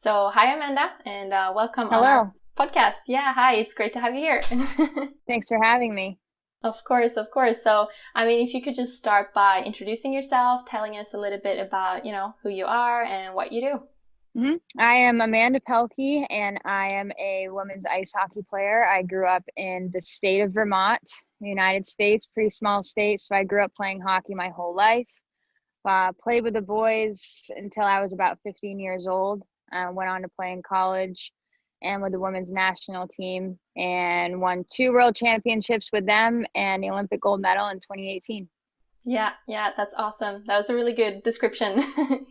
So, hi, Amanda, and welcome on our Hello. podcast. Yeah, hi, it's great to have you here. Thanks for having me. Of course, of course. So, if you could just start by introducing yourself, telling us a little bit about, who you are and what you do. I am Amanda Pelkey, and I am a women's ice hockey player. I grew up in the state of Vermont, the United States, pretty small state. So I grew up playing hockey my whole life. Played with the boys until I was about 15 years old. Went on to play in college and with the women's national team, and won two world championships with them and the Olympic gold medal in 2018. Yeah, yeah, that's awesome. That was a really good description.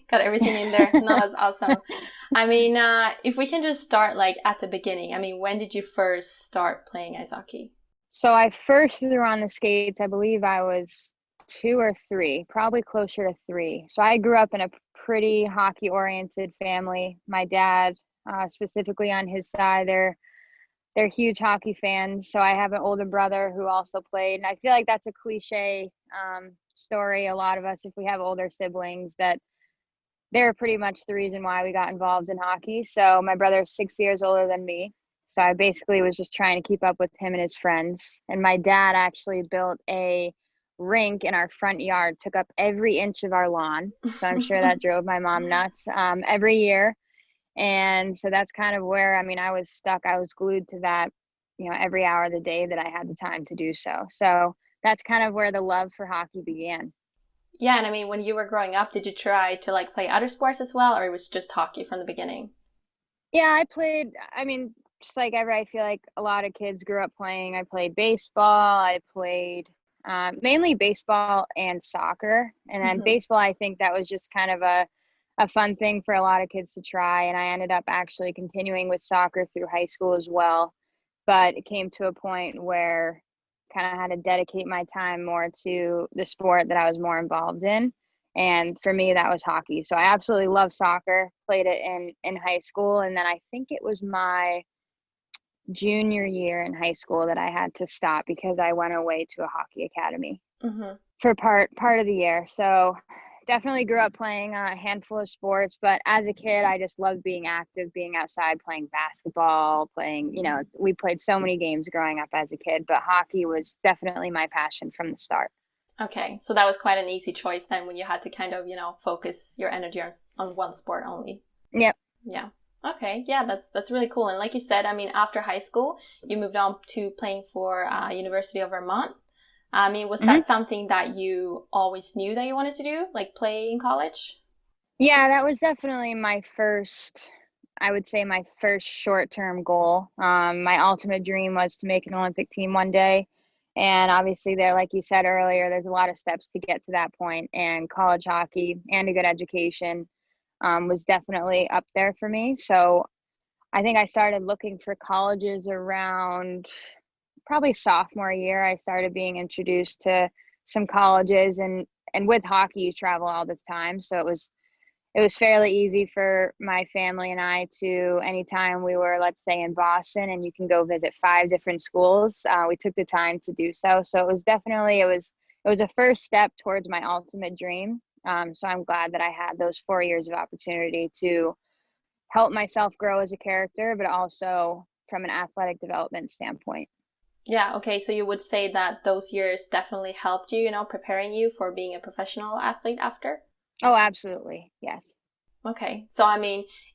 Got everything in there. No, that's awesome. If we can just start like at the beginning. When did you first start playing ice hockey? So I first threw on the skates, I believe I was two or three, probably closer to three. So I grew up in a pretty hockey oriented family. My dad, specifically on his side, they're huge hockey fans. So I have an older brother who also played, and I feel like that's a cliche story. A lot of us, if we have older siblings, that they're pretty much the reason why we got involved in hockey. So my brother is 6 years older than me. So I basically was just trying to keep up with him and his friends. And my dad actually built a rink in our front yard, took up every inch of our lawn. So I'm sure that drove my mom nuts every year. And so that's kind of where, I was stuck. I was glued to that, every hour of the day that I had the time to do so. So that's kind of where the love for hockey began. Yeah, and when you were growing up, did you try to like play other sports as well, or it was just hockey from the beginning? Yeah, I played, just like I feel like a lot of kids grew up playing. I played baseball. I played mainly baseball and soccer. And then Hmm. baseball, I think that was just kind of a fun thing for a lot of kids to try. And I ended up actually continuing with soccer through high school as well. But it came to a point where kind of had to dedicate my time more to the sport that I was more involved in. And for me, that was hockey. So I absolutely love soccer, played it in high school. And then I think it was my junior year in high school that I had to stop because I went away to a hockey academy Hmm. for part of the year. So definitely grew up playing a handful of sports, but as a kid, I just loved being active, being outside, playing basketball, playing, we played so many games growing up as a kid, but hockey was definitely my passion from the start. Okay, so that was quite an easy choice then when you had to kind of, focus your energy on one sport only. Yep. Yeah. Okay, yeah, that's really cool. And like you said, after high school, you moved on to playing for University of Vermont. Was hmm that something that you always knew that you wanted to do, like play in college? Yeah, that was definitely I would say my first short-term goal. My ultimate dream was to make an Olympic team one day. And obviously there, like you said earlier, there's a lot of steps to get to that point, and college hockey and a good education was definitely up there for me. So I think I started looking for colleges around probably sophomore year. I started being introduced to some colleges, and with hockey, you travel all the time. So it was fairly easy for my family and I to, anytime we were, let's say, in Boston and you can go visit five different schools, we took the time to do so. So it was a first step towards my ultimate dream. So I'm glad that I had those 4 years of opportunity to help myself grow as a character, but also from an athletic development standpoint. Yeah, okay, so you would say that those years definitely helped you, preparing you for being a professional athlete after? Oh, absolutely. Yes. Okay. So,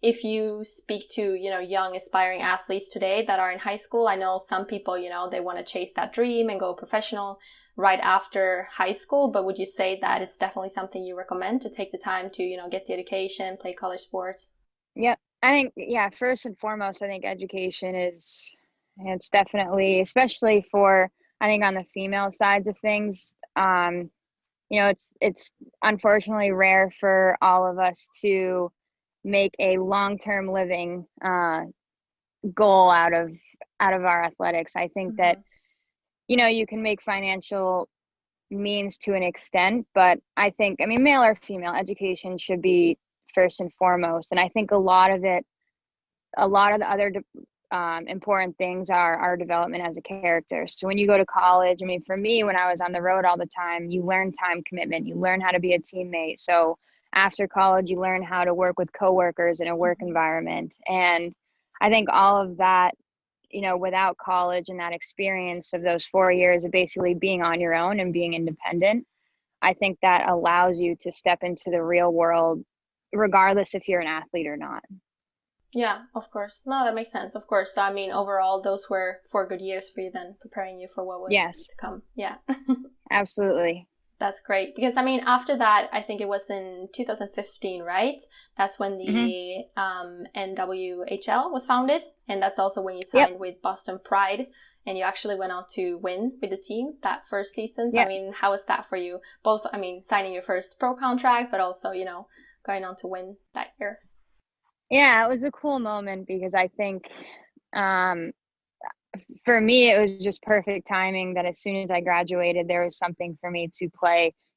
if you speak to, young aspiring athletes today that are in high school, I know some people, they want to chase that dream and go professional right after high school. But would you say that it's definitely something you recommend to take the time to, get the education, play college sports? Yep. I think, yeah, first and foremost, I think education it's definitely, especially for, I think on the female sides of things, it's unfortunately rare for all of us to make a long-term living goal out of our athletics. I think that, Hmm. you can make financial means to an extent, but I think, male or female, education should be first and foremost. And I think a lot of the other important things are our development as a character. So when you go to college, for me, when I was on the road all the time, you learn time commitment, you learn how to be a teammate. So after college, you learn how to work with coworkers in a work environment. And I think all of that, without college and that experience of those 4 years of basically being on your own and being independent, I think that allows you to step into the real world, regardless if you're an athlete or not. Yeah, of course. No, that makes sense. Of course. So, I mean, overall, those were 4 good years for you then, preparing you for what was Yes, to come. Yeah. absolutely. That's great. Because, I mean, after that, I think it was in 2015, right? That's when Hmm. the NWHL was founded. And that's also when you Yep. signed with Boston Pride. And you actually went on to win with the team that first season. So, I Yep. mean, how was that for you? Both, I mean, signing your first pro contract, but also, going on to win that year. Yeah, it was a cool moment because I think um, for me, it was just perfect timing that as soon as I graduated, there was something for me to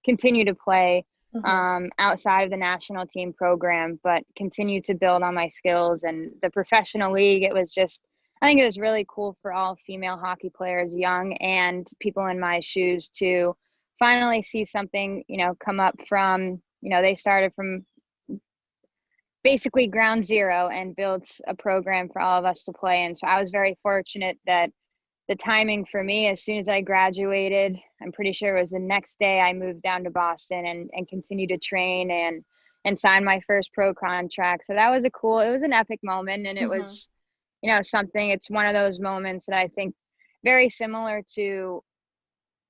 continue to play Mm-hmm. outside of the national team program, but continue to build on my skills. And the professional league, I think it was really cool for all female hockey players, young and people in my shoes, to finally see something, come up from, they started from basically ground zero and built a program for all of us to play in. So I was very fortunate that the timing for me, as soon as I graduated, I'm pretty sure it was the next day, I moved down to Boston and continued to train and sign my first pro contract. So it was an epic moment. And it Mm-hmm. was, it's one of those moments that I think very similar to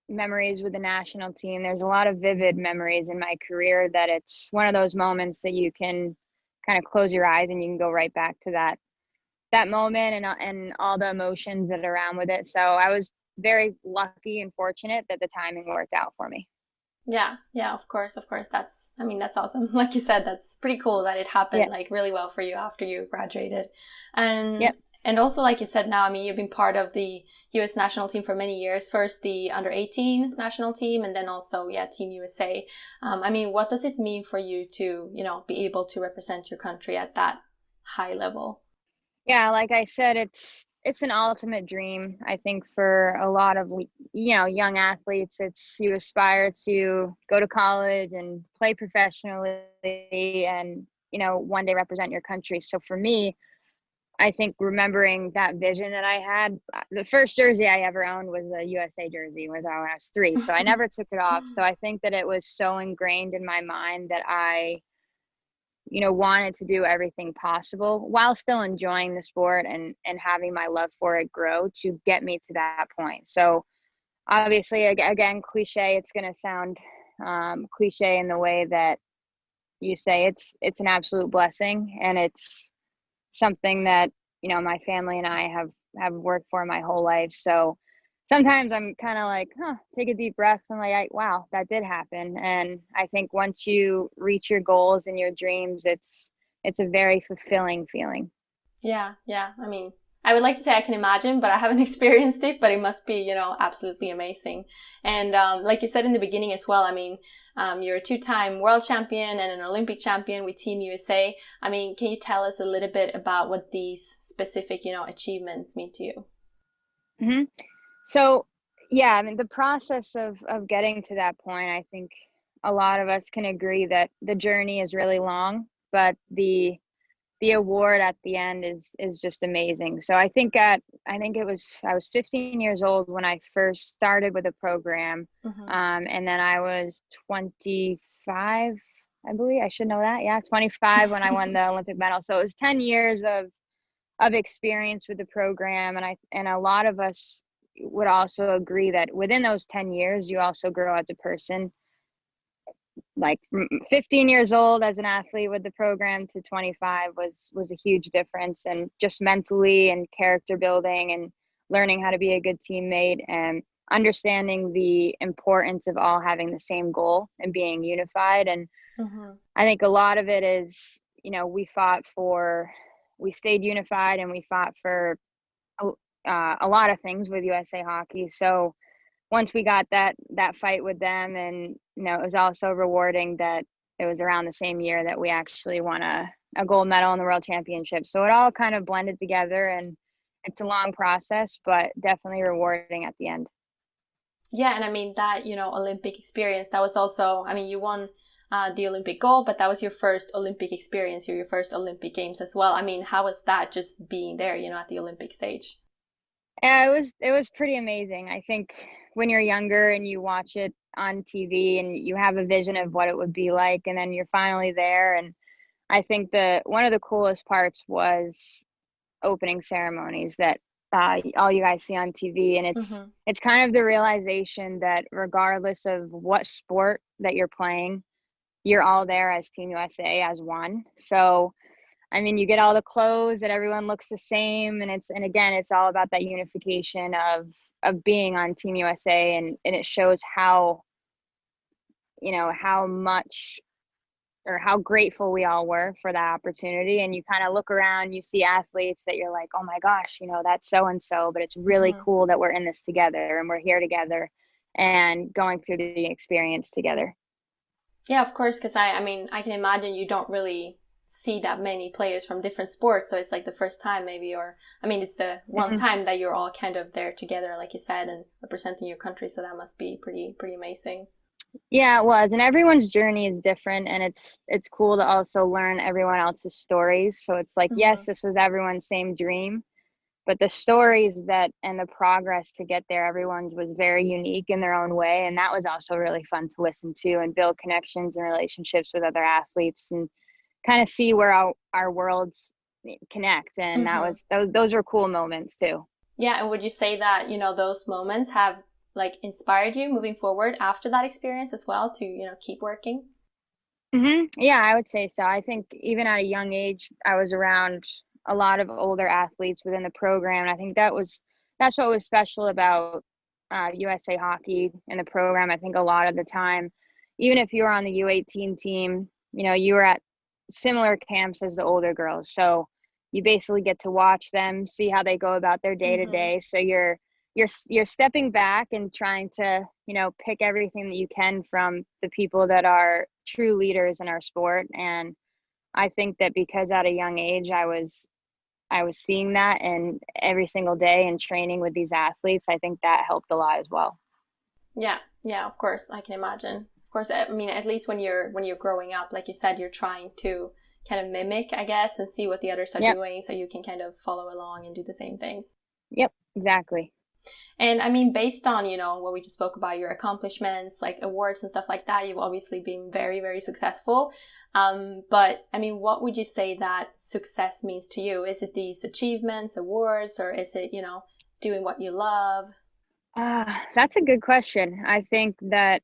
memories with the national team. There's a lot of vivid memories in my career that it's one of those moments that you can kind of close your eyes and you can go right back to that moment and all the emotions that are around with it. So I was very lucky and fortunate that the timing worked out for me. Yeah, yeah, of course, of course. I mean, that's awesome. Like you said, that's pretty cool that it happened Yeah. like really well for you after you graduated. And Yep. and also like you said now, I mean, you've been part of the US national team for many years. First the under 18 national team and then also, yeah, Team USA. I mean, what does it mean for you to, be able to represent your country at that high level? Yeah, like I said, it's an ultimate dream. I think for a lot of young athletes, it's you aspire to go to college and play professionally and one day represent your country. So for me, I think remembering that vision that I had, the first jersey I ever owned was a USA jersey when I was 3. So I never took it off. So I think that it was so ingrained in my mind that I wanted to do everything possible while still enjoying the sport and having my love for it grow to get me to that point. So obviously, again, cliche, it's going to sound cliche in the way that you say it's an absolute blessing. And it's something that, my family and I have worked for my whole life. So sometimes I'm kind of like, take a deep breath. And like, wow, that did happen. And I think once you reach your goals and your dreams, it's a very fulfilling feeling. Yeah, yeah. I mean, I would like to say I can imagine, but I haven't experienced it, but it must be, absolutely amazing. And like you said in the beginning as well, I mean, you're a two-time world champion and an Olympic champion with Team USA. I mean, can you tell us a little bit about what these specific, achievements mean to you? Hmm. So, yeah, I mean, the process of getting to that point, I think a lot of us can agree that the journey is really long, but the award at the end is just amazing. So I think I was 15 years old when I first started with the program, Mm-hmm. and then I was 25. I believe I should know that. Yeah, 25 when I won the Olympic medal. So it was 10 years of experience with the program, and a lot of us would also agree that within those 10 years, you also grow as a person. Like 15 years old as an athlete with the program to 25 was a huge difference, and just mentally and character building and learning how to be a good teammate and understanding the importance of all having the same goal and being unified. And Mm-hmm. I think a lot of it is, we stayed unified and we fought for a lot of things with USA Hockey. So once we got that fight with them, and it was also rewarding that it was around the same year that we actually won a gold medal in the world championship. So it all kind of blended together, and it's a long process, but definitely rewarding at the end. Yeah, and I mean that, Olympic experience, that was also, I mean, you won the Olympic gold, but that was your first Olympic experience, your first Olympic Games as well. I mean, how was that just being there, at the Olympic stage? Yeah, it was pretty amazing. I think when you're younger and you watch it on TV and you have a vision of what it would be like, and then you're finally there. And I think one of the coolest parts was opening ceremonies that all you guys see on TV, and Mm-hmm. it's kind of the realization that regardless of what sport that you're playing, you're all there as Team USA as one. So I mean, you get all the clothes that everyone looks the same, and again, it's all about that unification of being on Team USA, and it shows how much or how grateful we all were for that opportunity. And you kind of look around, you see athletes that you're like, oh my gosh, that's so and so, but it's really Mm-hmm. cool that we're in this together and we're here together and going through the experience together. Yeah, of course, because I mean, I can imagine you don't really see that many players from different sports, so it's like the first time maybe, or I mean, it's the one Mhm. time that you're all kind of there together, like you said, and representing your country. So that must be pretty amazing. Yeah, it was. And everyone's journey is different, and it's cool to also learn everyone else's stories. So it's like, Mm-hmm. yes, this was everyone's same dream, but the stories that and the progress to get there, everyone's was very unique in their own way. And that was also really fun to listen to and build connections and relationships with other athletes and kind of see where our worlds connect. And Mm-hmm. those were cool moments too. Yeah, and would you say that, those moments have like inspired you moving forward after that experience as well to, keep working? Yeah, I would say so. I think even at a young age, I was around a lot of older athletes within the program. And I think that's what was special about USA Hockey and the program. I think a lot of the time, even if you were on the U18 team, you were at similar camps as the older girls. So you basically get to watch them, see how they go about their day to Mm-hmm. day. So you're stepping back and trying to pick everything that you can from the people that are true leaders in our sport. And I think that because at a young age I was seeing that, and every single day and training with these athletes, I think that helped a lot as well. Yeah, yeah, of course, I can imagine. Of course, I mean, at least when you're growing up, like you said, you're trying to kind of mimic, I guess, and see what the others are Yep. doing, so you can kind of follow along and do the same things. Yep, exactly. And I mean, based on, what we just spoke about, your accomplishments, like awards and stuff like that, you've obviously been very successful. But I mean, what would you say that success means to you? Is it these achievements, awards, or is it, doing what you love? That's a good question. I think that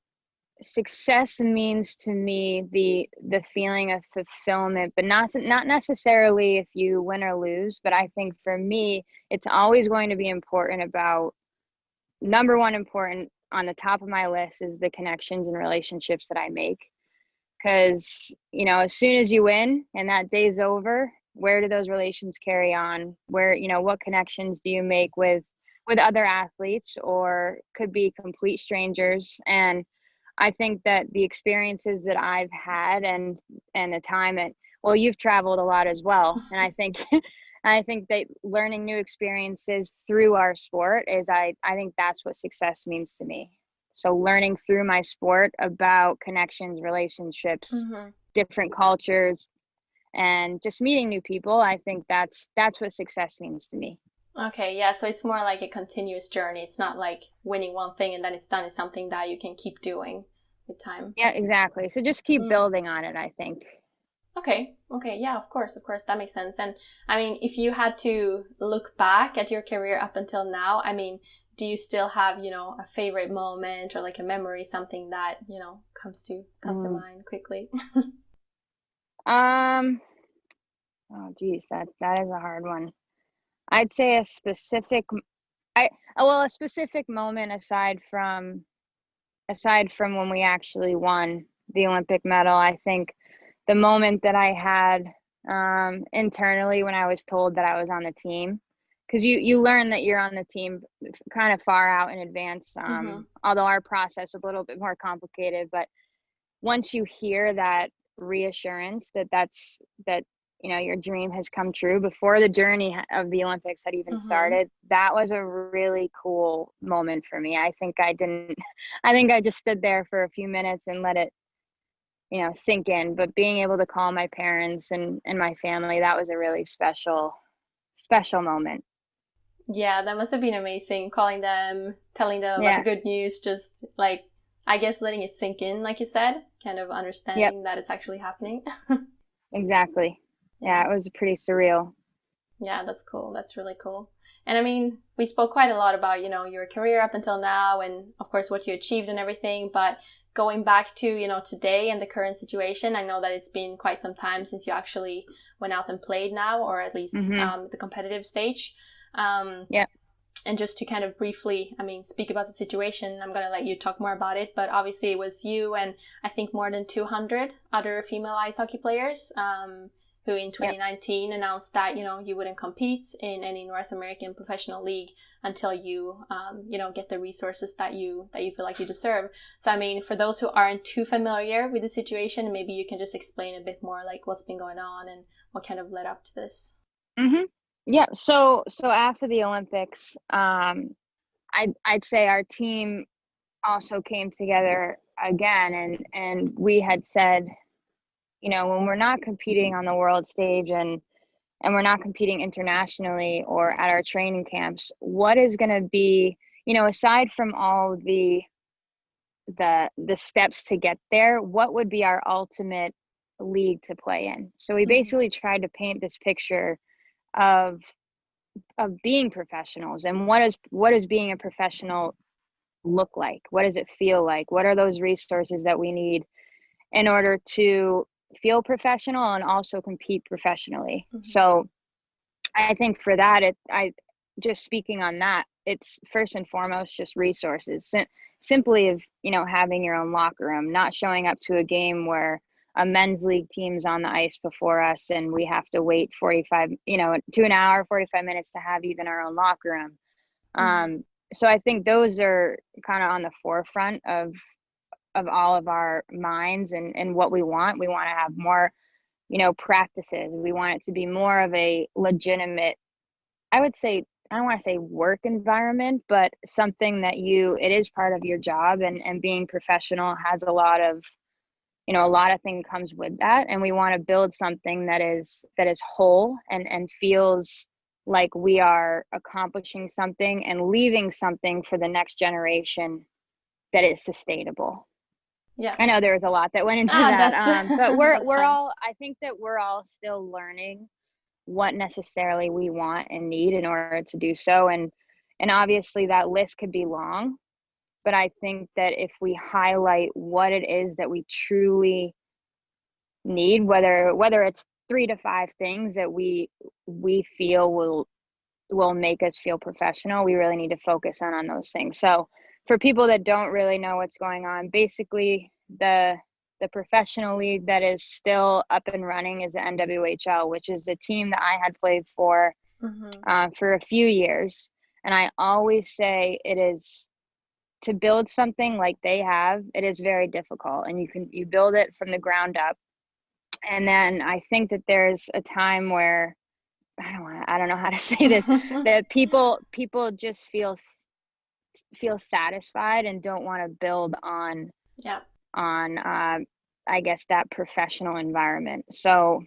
success means to me the feeling of fulfillment, but not necessarily if you win or lose. But I think for me, it's always going to be important about number one important on the top of my list is the connections and relationships that I make. Because, as soon as you win and that day's over, where do those relations carry on? Where, what connections do you make with other athletes or could be complete strangers? And I think that the experiences that I've had and the time that, well, you've traveled a lot as well. And I think I think that learning new experiences through our sport is I think that's what success means to me. So learning through my sport about connections, relationships, Mm-hmm. different cultures, and just meeting new people, I think that's what success means to me. Okay, yeah, so it's more like a continuous journey. It's not like winning one thing and then it's done. It's something that you can keep doing with time. Yeah, exactly. So just keep Mm. building on it, I think. Okay, yeah, of course, that makes sense. And I mean, if you had to look back at your career up until now, I mean, do you still have, a favorite moment or like a memory, something that, comes to Mm. mind quickly? Um, oh geez, that is a hard one. I'd say I a specific moment aside from when we actually won the Olympic medal. I think the moment that I had internally when I was told that I was on the team, because you learn that you're on the team kind of far out in advance. Mm-hmm. Although our process is a little bit more complicated, but once you hear that reassurance that your dream has come true before the journey of the Olympics had even Mm-hmm. started, that was a really cool moment for me. I think I just stood there for a few minutes and sink in. But being able to call my parents and my family, that was a really special moment. Yeah, that must have been amazing. Calling them, telling them about the Yeah. good news, just like, I guess letting it sink in, like you said, kind of Yep. understanding that it's actually happening. Exactly. Yeah, Yeah. it was pretty surreal. Yeah, that's cool. That's really cool. And I mean, we spoke quite a lot about, your career up until now and of course what you achieved and everything, but going back to, today and the current situation, I know that it's been quite some time since you actually went out and played now, or at least Mhm. the competitive stage. Um, Yep. and just to kind of briefly, speak about the situation, I'm going to let you talk more about it, but obviously it was you and I think more than 200 other female ice hockey players, who in Yep. 2019 announced that, you wouldn't compete in any North American professional league until you, get the resources that you feel like you deserve. So, for those who aren't too familiar with the situation, maybe you can just explain a bit more like what's been going on and what kind of led up to this. Mhm. Yeah. So after the Olympics, I'd say our team also came together again, and we had said, when we're not competing on the world stage and we're not competing internationally or at our training camps, what is going to be, aside from all the steps to get there, what would be our ultimate league to play in? So we Mm-hmm. basically tried to paint this picture of being professionals, and what does being a professional look like? What does it feel like? What are those resources that we need in order to feel professional and also compete professionally? Mm-hmm. So I think for that, I just speaking on that, it's first and foremost just resources. Simply of, having your own locker room, not showing up to a game where a men's league team's on the ice before us and we have to wait 45, to an hour, 45 minutes to have even our own locker room. Mm-hmm. So I think those are kind of on the forefront of all of our minds and what we want. We want to have more, practices. We want it to be more of a legitimate, I would say, I don't want to say work environment, but something that it is part of your job, and being professional has a lot of things comes with that. And we want to build something that is whole and feels like we are accomplishing something and leaving something for the next generation that is sustainable. Yeah. I know there was a lot that went into that. That's But that's we're fine. all, I think that we're all still learning what necessarily we want and need in order to do so. And obviously that list could be long, but I think that if we highlight what it is that we truly need, whether it's 3 to 5 things that we feel will make us feel professional, we really need to focus on those things. So for people that don't really know what's going on, basically the professional league that is still up and running is the NWHL, which is the team that I had played Mm-hmm. for a few years. And I always say it is, to build something like they have, it is very difficult, and you build it from the ground up. And then I think that there's a time where I don't know how to say this, that people just feel satisfied and don't want to build Yeah. on I guess that professional environment. So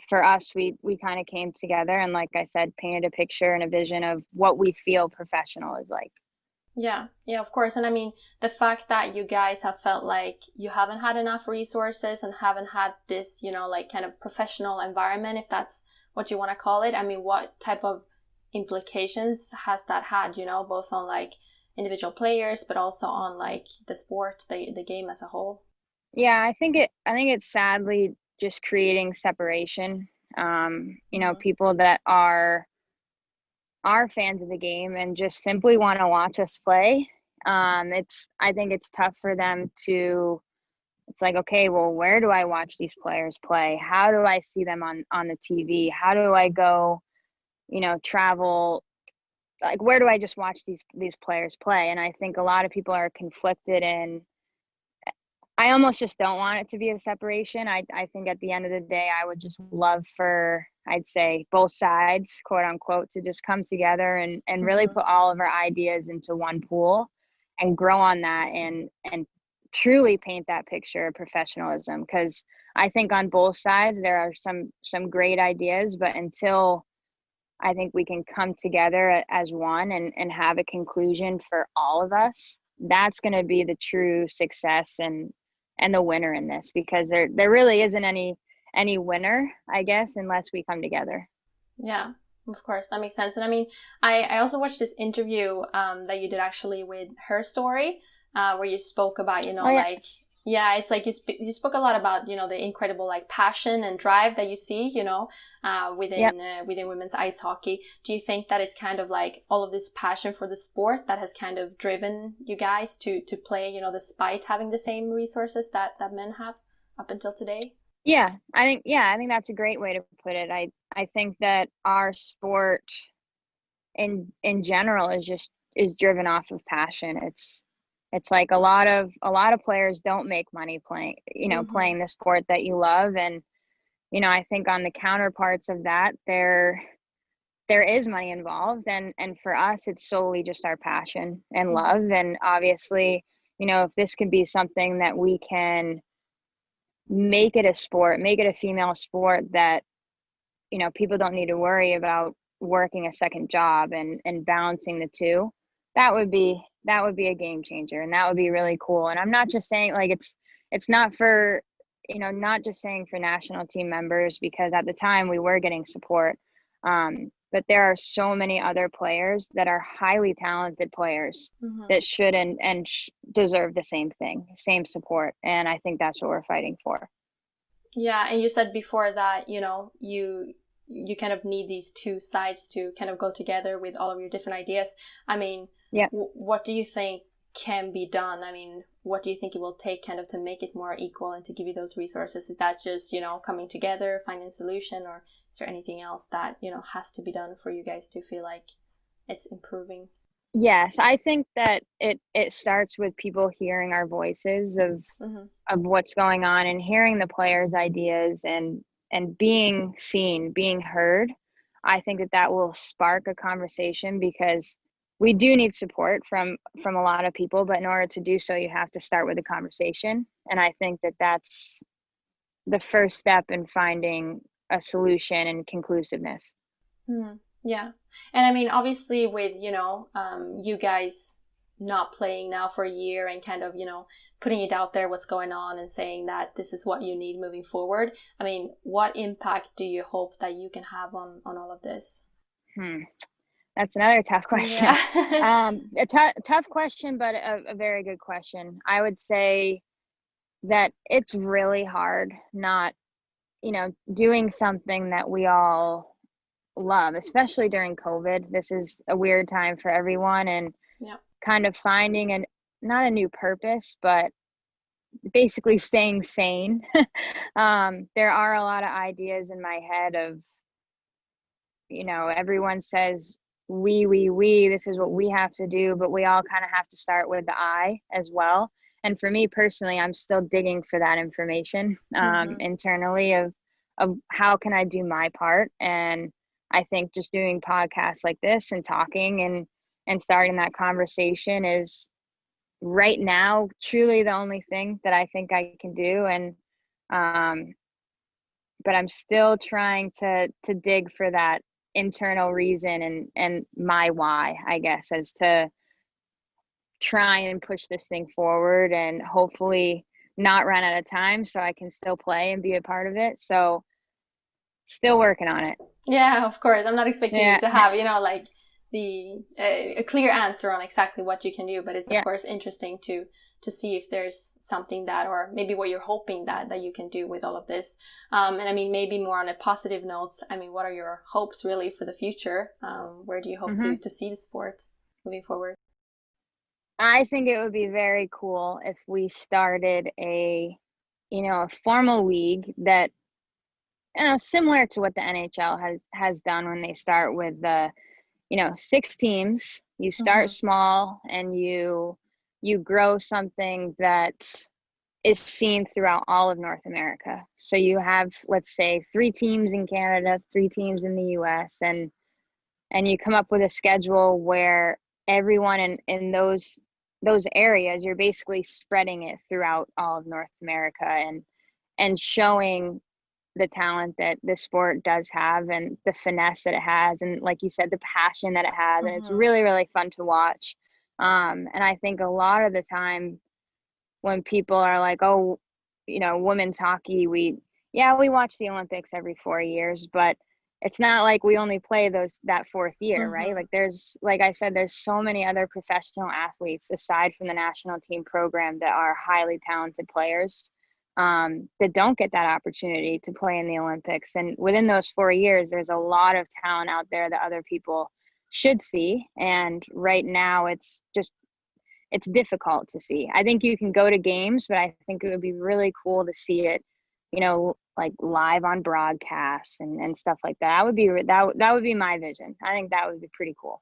for us, we kind of came together and, like I said, painted a picture and a vision of what we feel professional is like. Yeah, yeah, of course. And the fact that you guys have felt like you haven't had enough resources and haven't had this, like kind of professional environment, if that's what you want to call it. What type of implications has that had, both on like individual players, but also on like the sport, the game as a whole? Yeah, I think it's sadly just creating separation. Mm-hmm. People that are fans of the game and just simply want to watch us play. I think it's tough for them to. It's like, okay, well, where do I watch these players play? How do I see them on the TV? How do I go, travel? Like, where do I just watch these players play? And I think a lot of people are conflicted, and I almost just don't want it to be a separation. I think at the end of the day, I would just love for, I'd say, both sides, quote unquote, to just come together and really Mm-hmm. put all of our ideas into one pool and grow on that and truly paint that picture of professionalism, because I think on both sides there are some great ideas, but until I think we can come together as one and have a conclusion for all of us, that's going to be the true success and the winner in this, because there really isn't any winner, I guess, unless we come together. Yeah, of course, that makes sense. And I mean, I also watched this interview that you did actually with Her Story, where you spoke about, Oh yeah. like, yeah, it's like you spoke a lot about, the incredible like passion and drive that you see, Yep. within women's ice hockey. Do you think that it's kind of like all of this passion for the sport that has kind of driven you guys to play, despite having the same resources that men have up until today? Yeah, I think that's a great way to put it. I think that our sport in general is driven off of passion. It's like a lot of players don't make money playing, Mm-hmm. playing the sport that you love. And I think on the counterparts of that, there is money involved, and for us it's solely just our passion and Mm-hmm. love. And obviously, if this could be something that we can make it a sport, make it a female sport that people don't need to worry about working a second job and balancing the two, that would be a game changer, and that would be really cool. And I'm not just saying, like, it's not for, not just saying for national team members, because at the time we were getting support, but there are so many other players that are highly talented players Mm-hmm. that should deserve the same thing, same support, and I think that's what we're fighting for. Yeah, and you said before that, you kind of need these two sides to kind of go together with all of your different ideas. I mean, Yeah. what do you think can be done? I mean, what do you think it will take kind of to make it more equal and to give you those resources? Is that just, coming together, finding a solution, or is there anything else that, has to be done for you guys to feel like it's improving? Yes, I think that it starts with people hearing our voices Mm-hmm. of what's going on, and hearing the players' ideas, and being seen, being heard. I think that will spark a conversation, because we do need support from a lot of people, but in order to do so, you have to start with a conversation. And I think that that's the first step in finding a solution and conclusiveness. Yeah. And I mean, obviously, with, you guys not playing now for a year and kind of, putting it out there what's going on and saying that this is what you need moving forward. I mean, what impact do you hope that you can have on all of this? Hmm. That's another tough question. Yeah. A tough question, but a very good question. I would say that it's really hard not, doing something that we all love, especially during COVID. This is a weird time for everyone, and Yeah. kind of finding not a new purpose, but basically staying sane. There are a lot of ideas in my head of, everyone says we, this is what we have to do, but we all kind of have to start with the I as well. And for me personally, I'm still digging for that information, Mm-hmm. internally, of how can I do my part. And I think just doing podcasts like this and talking and starting that conversation is right now truly the only thing that I think I can do. And um but I'm still trying to dig for that internal reason and my why, I guess, as to try and push this thing forward, and hopefully not run out of time so I can still play and be a part of it. So still working on it. Yeah, of course. I'm not expecting you Yeah. to have, like the a clear answer on exactly what you can do, but it's of Yeah. course interesting to see if there's something that, or maybe what you're hoping that you can do with all of this. And I mean, maybe more on a positive note. I mean, what are your hopes really for the future? Where do you hope Hmm. to see the sport moving forward? I think it would be very cool if we started a formal league that, similar to what the NHL has done, when they start with the, 6 teams. You start Mm-hmm. small, and you grow something that is seen throughout all of North America. So you have, let's say, 3 teams in Canada, 3 teams in the US, and you come up with a schedule where everyone in those those areas, you're basically spreading it throughout all of North America and showing the talent that the sport does have and the finesse that it has, and like you said, the passion that it has, and it's Mm-hmm. really, really fun to watch. And I think a lot of the time when people are like, oh, women's hockey, we watch the Olympics every 4 years, but it's not like we only play that fourth year, right? Mm-hmm. Like like I said, there's so many other professional athletes aside from the national team program that are highly talented players, that don't get that opportunity to play in the Olympics. And within those 4 years, there's a lot of talent out there that other people should see. And right now it's difficult to see. I think you can go to games, but I think it would be really cool to see it, like live on broadcasts and stuff like that. That would be my vision. I think that would be pretty cool.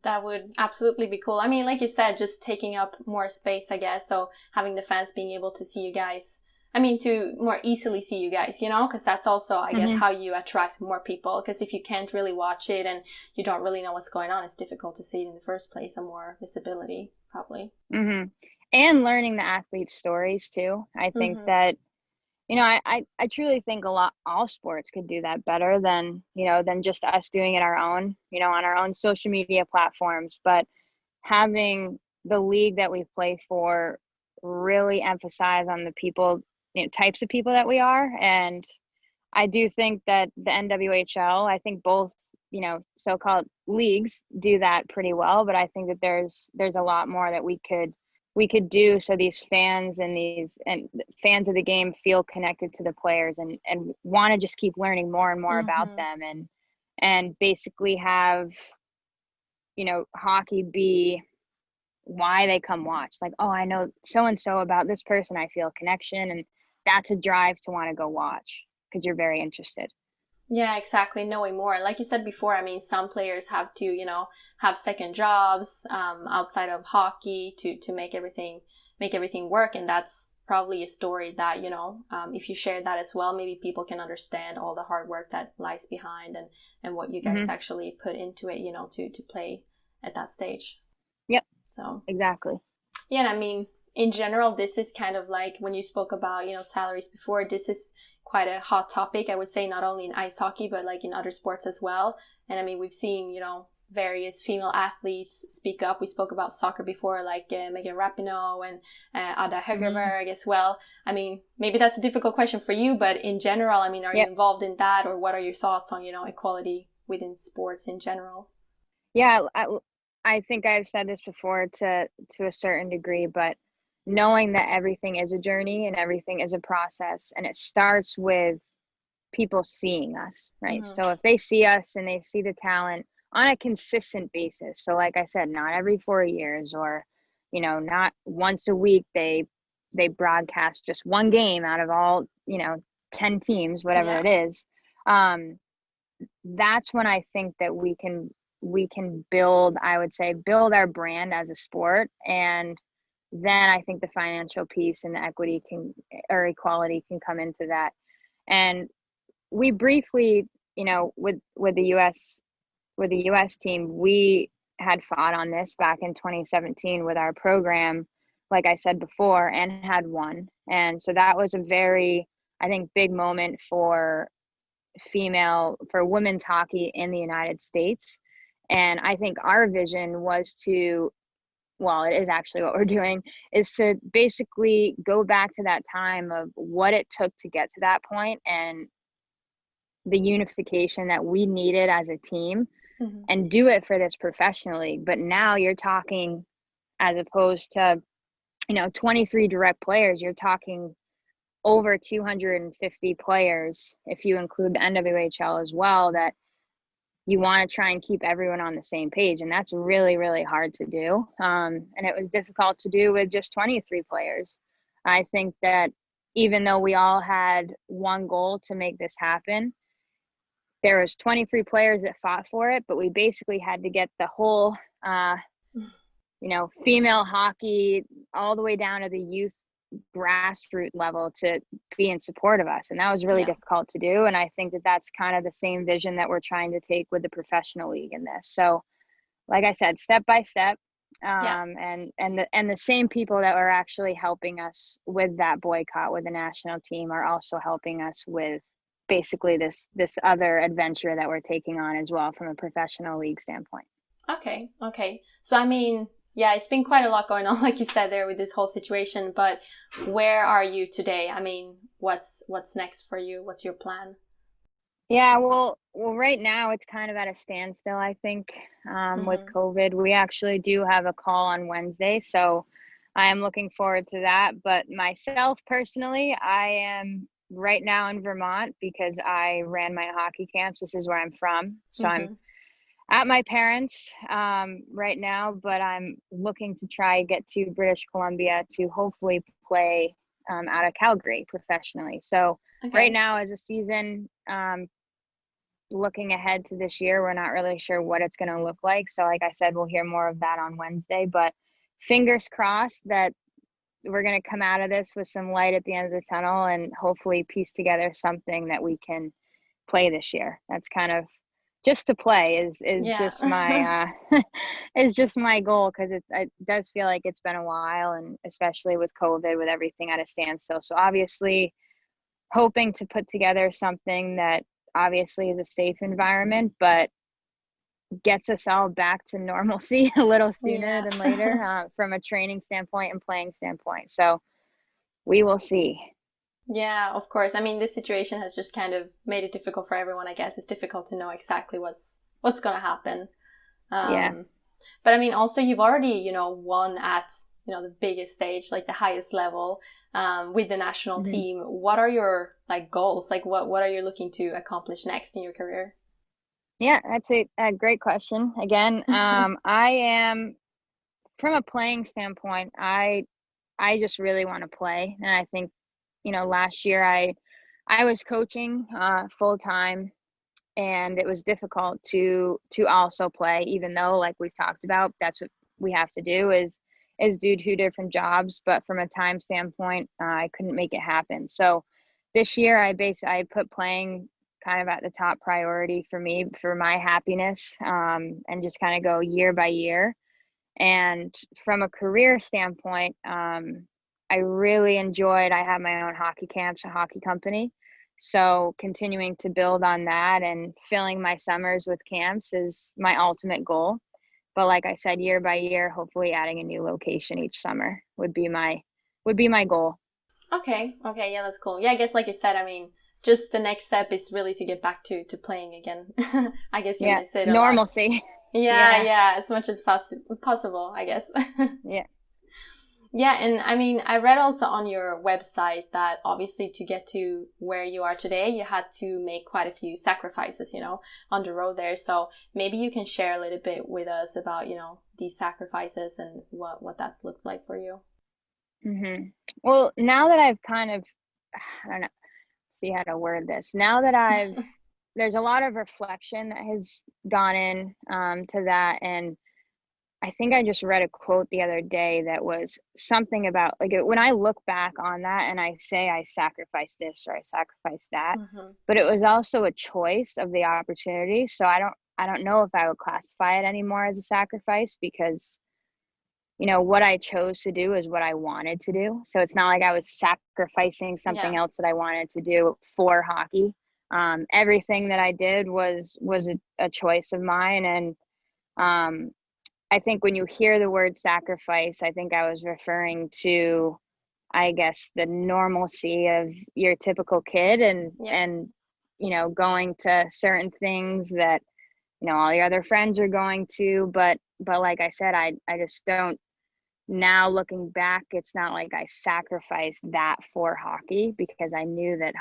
That would absolutely be cool. I mean, like you said, just taking up more space, I guess. So having the fans being able to see you guys, I mean, to more easily see you guys, because that's also, I guess, Mm-hmm. how you attract more people. Because if you can't really watch it and you don't really know what's going on, it's difficult to see it in the first place. And more visibility, probably. Mm-hmm. And learning the athletes' stories too. I think Mm-hmm. that, I truly think all sports could do that better than just us doing it our own, on our own social media platforms. But having the league that we play for really emphasize on the people, types of people that we are. And I do think that the NWHL, I think both, so-called leagues do that pretty well, but I think that there's a lot more that we could do so these fans and fans of the game feel connected to the players and want to just keep learning more and more about Mm-hmm. them, and basically have, hockey be why they come watch. Like, oh, I know so and so about this person, I feel a connection, and that's a drive to want to go watch because you're very interested. Yeah, exactly. Knowing more. Like you said before, I mean, some players have to, have second jobs outside of hockey to make everything work, and that's probably a story that if you share that as well, maybe people can understand all the hard work that lies behind and what you guys Mm-hmm. actually put into it, to play at that stage. Yep, So exactly. yeah, and I mean, in general, this is kind of like when you spoke about, salaries before, this is quite a hot topic, I would say, not only in ice hockey, but like in other sports as well. And I mean, we've seen, various female athletes speak up. We spoke about soccer before, like Megan Rapinoe and Ada Mm-hmm. Hegerberg as well. I mean, maybe that's a difficult question for you, but in general, I mean, are you Yep. involved in that, or what are your thoughts on, equality within sports in general? Yeah, I think I've said this before to a certain degree, but knowing that everything is a journey and everything is a process, and it starts with people seeing us, right? Mm-hmm. So if they see us and they see the talent on a consistent basis, so like I said, not every 4 years, or not once a week, they broadcast just one game out of all 10 teams, whatever Yeah. it is. That's when I think that we can build, I would say, build our brand as a sport. And then I think the financial piece and the equity or equality can come into that. And we briefly, with the US team, we had fought on this back in 2017 with our program, like I said before, and had won. And so that was a very, I think, big moment for women's hockey in the United States. And I think our vision was well, it is actually what we're doing, is to basically go back to that time of what it took to get to that point and the unification that we needed as a team, Mm-hmm. and do it for this professionally. But now you're talking, as opposed to 23 direct players, you're talking over 250 players if you include the NWHL as well, that you want to try and keep everyone on the same page. And that's really, really hard to do. And it was difficult to do with just 23 players. I think that even though we all had one goal to make this happen, there was 23 players that fought for it, but we basically had to get the whole, female hockey all the way down to the youth grassroots level to be in support of us. And that was really Yeah. difficult to do. And I think that that's kind of the same vision that we're trying to take with the professional league in this. So, like I said, step by step, Yeah. And the same people that were actually helping us with that boycott with the national team are also helping us with basically this other adventure that we're taking on as well from a professional league standpoint. Okay. Okay. So I mean, yeah, it's been quite a lot going on, like you said there, with this whole situation. But where are you today? I mean, what's next for you? What's your plan? Yeah, well, right now it's kind of at a standstill, I think, with Mm-hmm. COVID. We actually do have a call on Wednesday, so I am looking forward to that. But myself personally, I am right now in Vermont because I ran my hockey camps. This is where I'm from. So I'm Mm-hmm. at my parents' right now, but I'm looking to try get to British Columbia to hopefully play out of Calgary professionally. So right Okay. now as a season, looking ahead to this year, we're not really sure what it's going to look like. So like I said, we'll hear more of that on Wednesday, but fingers crossed that we're going to come out of this with some light at the end of the tunnel and hopefully piece together something that we can play this year. That's kind of just to play is just Yeah. my is just my goal, because it does feel like it's been a while, and especially with COVID, with everything at a standstill. So obviously hoping to put together something that obviously is a safe environment, but gets us all back to normalcy a little sooner Yeah. than later, from a training standpoint and playing standpoint. So we will see. Yeah, of course. I mean, this situation has just kind of made it difficult for everyone, I guess. It's difficult to know exactly what's going to happen. Yeah. Um, but I mean, also you've already, won at, the biggest stage, like the highest level, with the national Mm-hmm. team. What are your like goals? Like what are you looking to accomplish next in your career? Yeah, that's a great question. Again, I am from a playing standpoint, I just really want to play, and I think last year I was coaching full time, and it was difficult to also play, even though, like we've talked about, that's what we have to do is do two different jobs. But from a time standpoint, I couldn't make it happen. So this year I put playing kind of at the top priority for me, for my happiness, and just kind of go year by year. And from a career standpoint, I really enjoyed, I have my own hockey camps, a hockey company. So continuing to build on that and filling my summers with camps is my ultimate goal. But like I said, year by year, hopefully adding a new location each summer would be my goal. Okay, okay, yeah, that's cool. Yeah, I guess like you said, I mean, just the next step is really to get back to playing again. I guess you Yeah, miss it a lot. normalcy. Yeah, Yeah, yeah, as much as possible, I guess. yeah. Yeah, and I mean, I read also on your website that obviously to get to where you are today, you had to make quite a few sacrifices, on the road there. So maybe you can share a little bit with us about, these sacrifices and what that's looked like for you. Well, now that I've kind of, I don't know, see how to word this. Now that there's a lot of reflection that has gone in to that. And I think I just read a quote the other day that was something about, like, when I look back on that and I say I sacrificed this or I sacrificed that, Hmm. but it was also a choice of the opportunity. So I don't know if I would classify it anymore as a sacrifice, because what I chose to do is what I wanted to do. So it's not like I was sacrificing something Yeah. else that I wanted to do for hockey. Everything that I did was a choice of mine. And I think when you hear the word sacrifice, I think I was referring to, I guess, the normalcy of your typical kid, and Yeah. and going to certain things that all your other friends are going to. But like I said, I just don't. Now looking back, it's not like I sacrificed that for hockey, because I knew that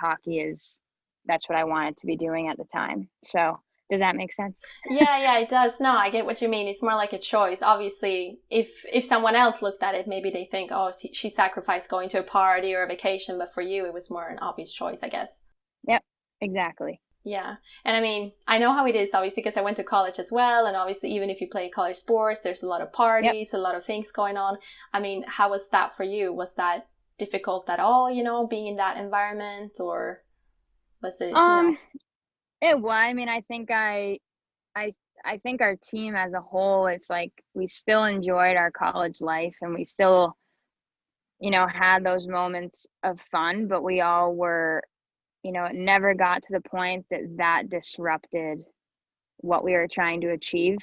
that's what I wanted to be doing at the time. So does that make sense? Yeah, yeah, it does. No, I get what you mean. It's more like a choice. Obviously, if someone else looked at it, maybe they think, oh, she sacrificed going to a party or a vacation, but for you, it was more an obvious choice, I guess. Yep, exactly. Yeah. And I mean, I know how it is, obviously, because I went to college as well. And obviously, even if you play college sports, there's a lot of Yep. parties, a lot of things going on. I mean, how was that for you? Was that difficult at all, being in that environment? Or was it, Um, it was. I mean, I think I I think our team as a whole, it's like we still enjoyed our college life and we still, had those moments of fun, but we all were, it never got to the point that that disrupted what we were trying to achieve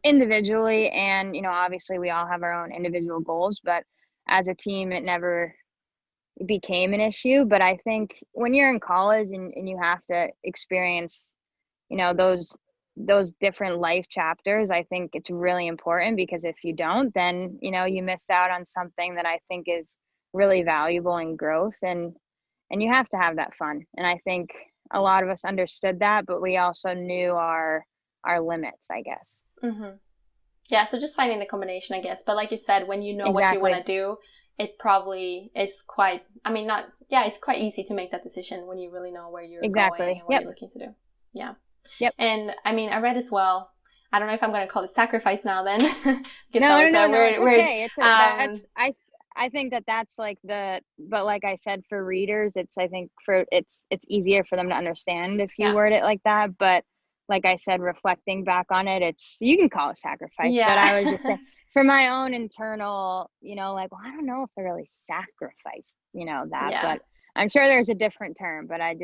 individually. And, obviously we all have our own individual goals, but as a team, it never became an issue. But I think when you're in college and you have to experience, those different life chapters, I think it's really important, because if you don't, then, you missed out on something that I think is really valuable in growth, and you have to have that fun. And I think a lot of us understood that, but we also knew our limits, I guess. Yeah, so just finding the combination, I guess. But like you said, when you know what you Exactly. want to do, it probably is quite, I mean, not, yeah, it's quite easy to make that decision when you really know where you're Exactly. going and what Yep. you're looking to do. Yeah. Yep. And I mean, I read as well, I don't know if I'm going to call it sacrifice now then. No, Weird, it's okay. I think that's like but like I said, for readers, I think it's easier for them to understand if you yeah. word it like that. But like I said, reflecting back on it, you can call it sacrifice, but I was just saying for my own internal, like, well, I don't know if I really sacrificed, that, Yeah. but I'm sure there's a different term, but I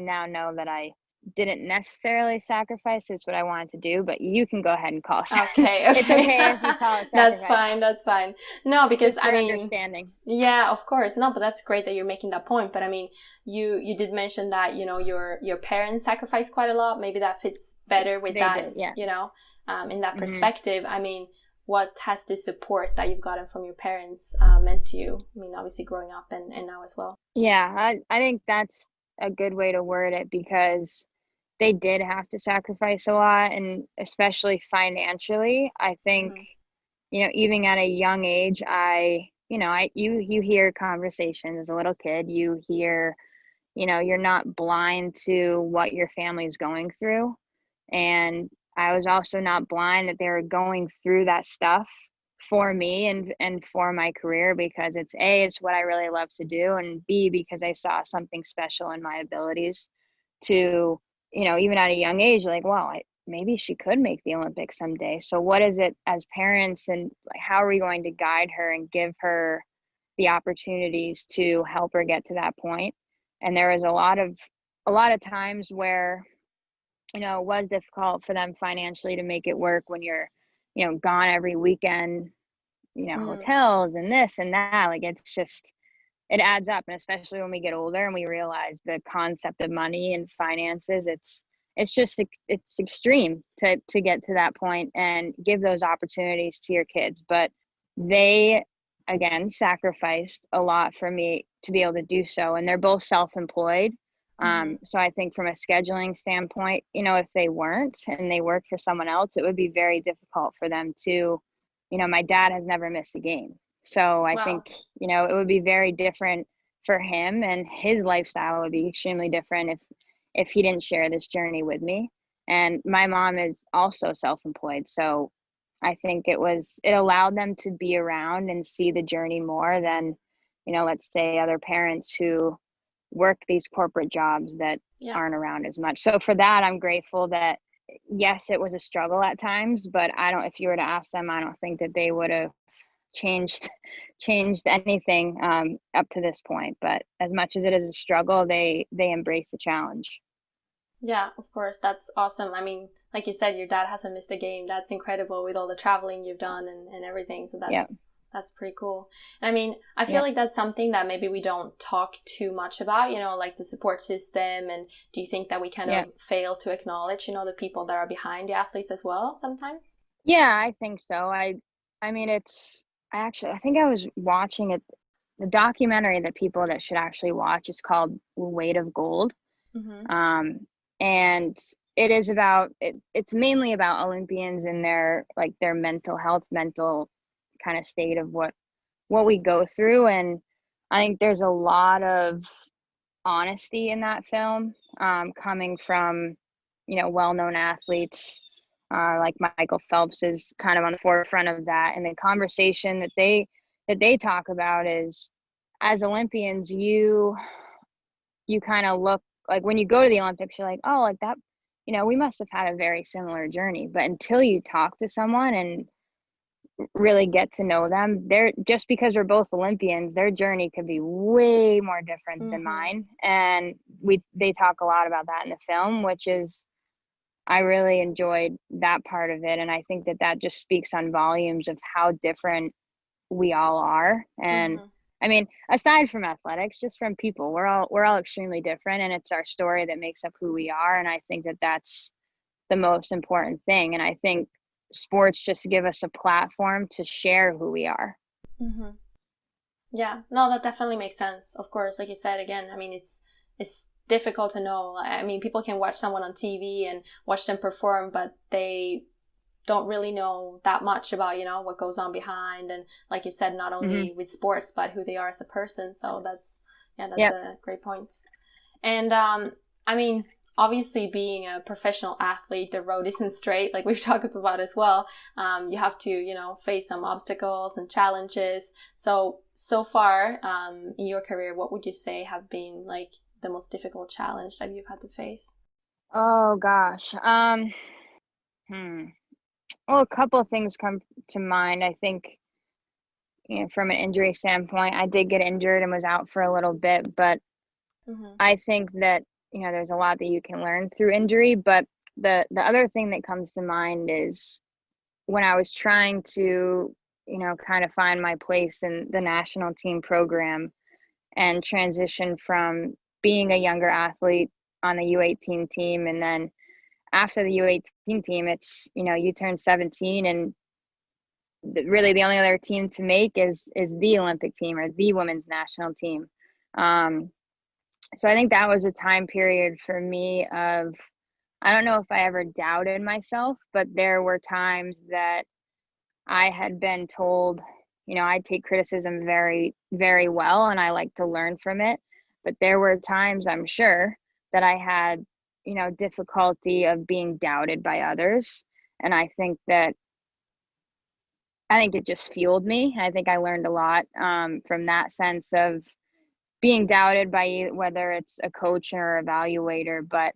now know that I didn't necessarily sacrifice. It's what I wanted to do, but you can go ahead and call it. Okay. It's okay if you call it sacrifice. That's fine. No, because Just for understanding. Yeah, of course. No, but that's great that you're making that point. But I mean, you did mention that, your parents sacrificed quite a lot. Maybe that fits better with They that, did, yeah. In that perspective. I mean, what has this support that you've gotten from your parents meant to you? I mean, obviously growing up and now as well. Yeah, I think that's a good way to word it, because they did have to sacrifice a lot, and especially financially. I think, even at a young age, you hear conversations as a little kid, you hear, you're not blind to what your family's going through. And I was also not blind that they were going through that stuff for me and for my career, because it's what I really love to do, and B, because I saw something special in my abilities to, even at a young age, like, wow, maybe she could make the Olympics someday. So what is it as parents, and like, how are we going to guide her and give her the opportunities to help her get to that point? And there was a lot of times where, it was difficult for them financially to make it work when you're, gone every weekend, hotels and this and that. Like, it adds up. And especially when we get older and we realize the concept of money and finances, it's extreme to get to that point and give those opportunities to your kids. But they, again, sacrificed a lot for me to be able to do so. And they're both self-employed. So I think from a scheduling standpoint, if they weren't and they worked for someone else, it would be very difficult for them to, my dad has never missed a game. So I think, it would be very different for him, and his lifestyle would be extremely different if he didn't share this journey with me. And my mom is also self-employed. So I think it allowed them to be around and see the journey more than, let's say other parents who work these corporate jobs that aren't around as much. So for that, I'm grateful that, yes, it was a struggle at times, but if you were to ask them, I don't think that they would have changed anything up to this point. But as much as it is a struggle, they embrace the challenge. Yeah, of course. That's awesome. I mean, like you said, your dad hasn't missed a game. That's incredible with all the traveling you've done and everything. So that's pretty cool. And I mean, I feel like that's something that maybe we don't talk too much about, like the support system. And do you think that we kind of fail to acknowledge, the people that are behind the athletes as well sometimes? Yeah, I think so. I mean, I think I was watching it. The documentary that people that should actually watch is called Weight of Gold. And it is it's mainly about Olympians and their mental health, mental kind of state of what we go through. And I think there's a lot of honesty in that film, coming from, well-known athletes, like Michael Phelps is kind of on the forefront of that. And the conversation that they talk about is, as Olympians, you kind of look like, when you go to the Olympics, you're like, oh, like we must have had a very similar journey. But until you talk to someone and really get to know them, they're just because we're both Olympians, their journey could be way more different than Mm-hmm. mine. And they talk a lot about that in the film, which is, I really enjoyed that part of it. And I think that just speaks on volumes of how different we all are. And Mm-hmm. I mean, aside from athletics, just from people, we're all extremely different, and it's our story that makes up who we are. And I think that's the most important thing. And I think sports just give us a platform to share who we are. Mm-hmm. Yeah, no, that definitely makes sense. Of course, like you said again, I mean, it's difficult to know. I mean, people can watch someone on TV and watch them perform, but they don't really know that much about, what goes on behind, and like you said, not Mm-hmm. only with sports, but who they are as a person. So that's Yep. a great point. And I mean, obviously, being a professional athlete, the road isn't straight, like we've talked about as well. You have to, face some obstacles and challenges. So far, in your career, what would you say have been like the most difficult challenge that you've had to face? Oh gosh. Hmm. Well, a couple of things come to mind. I think, from an injury standpoint, I did get injured and was out for a little bit, but Mm-hmm. I think that, there's a lot that you can learn through injury. But the other thing that comes to mind is when I was trying to, kind of find my place in the national team program and transition from being a younger athlete on the U18 team. And then after the U18 team, it's, you turn 17, and really the only other team to make is the Olympic team or the women's national team. Um, so I think that was a time period for me of, I don't know if I ever doubted myself, but there were times that I had been told, I take criticism very, very well, and I like to learn from it. But there were times, I'm sure, that I had, difficulty of being doubted by others. And I think it just fueled me. I think I learned a lot from that sense of being doubted by whether it's a coach or evaluator, but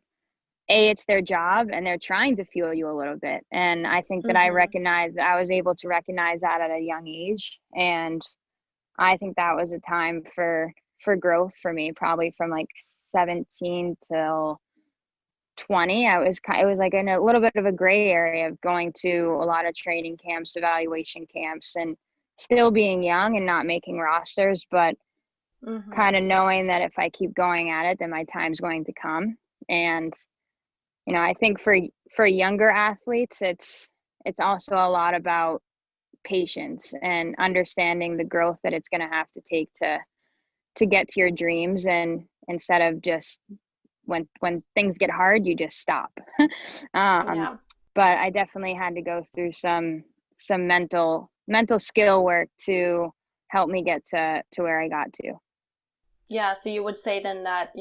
it's their job and they're trying to fuel you a little bit. And I think that Mm-hmm. I was able to recognize that at a young age. And I think that was a time for growth for me, probably from like 17 till 20. It was like in a little bit of a gray area of going to a lot of training camps, evaluation camps, and still being young and not making rosters, but Mm-hmm. kind of knowing that if I keep going at it, then my time's going to come. And I think for younger athletes, it's also a lot about patience and understanding the growth that it's going to have to take to get to your dreams, and instead of just when things get hard, you just stop. um, Yeah. but I definitely had to go through some mental skill work to help me get to where I got to. Yeah, so you would say then that,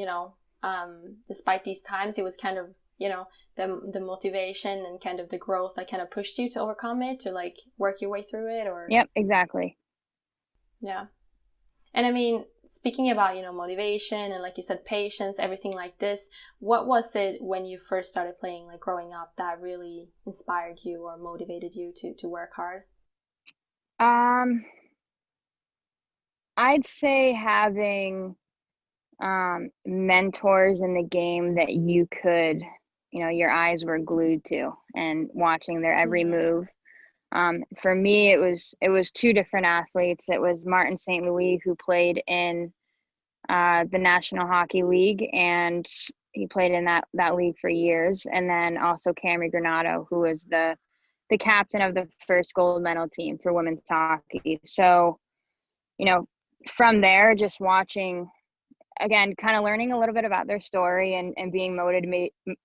despite these times, it was kind of, the motivation and kind of the growth that kind of pushed you to overcome it, to like work your way through it, or Yep, exactly. yeah. And I mean, speaking about, motivation and like you said, patience, everything like this, what was it when you first started playing, like growing up, that really inspired you or motivated you to work hard? Um, I'd say having mentors in the game that you could, your eyes were glued to and watching their every Mm-hmm. move. For me, it was two different athletes. It was Martin St. Louis, who played in the National Hockey League, and he played in that league for years. And then also Cammy Granato, who was the captain of the first gold medal team for women's hockey. So, you know, from there, just watching, again, kind of learning a little bit about their story and being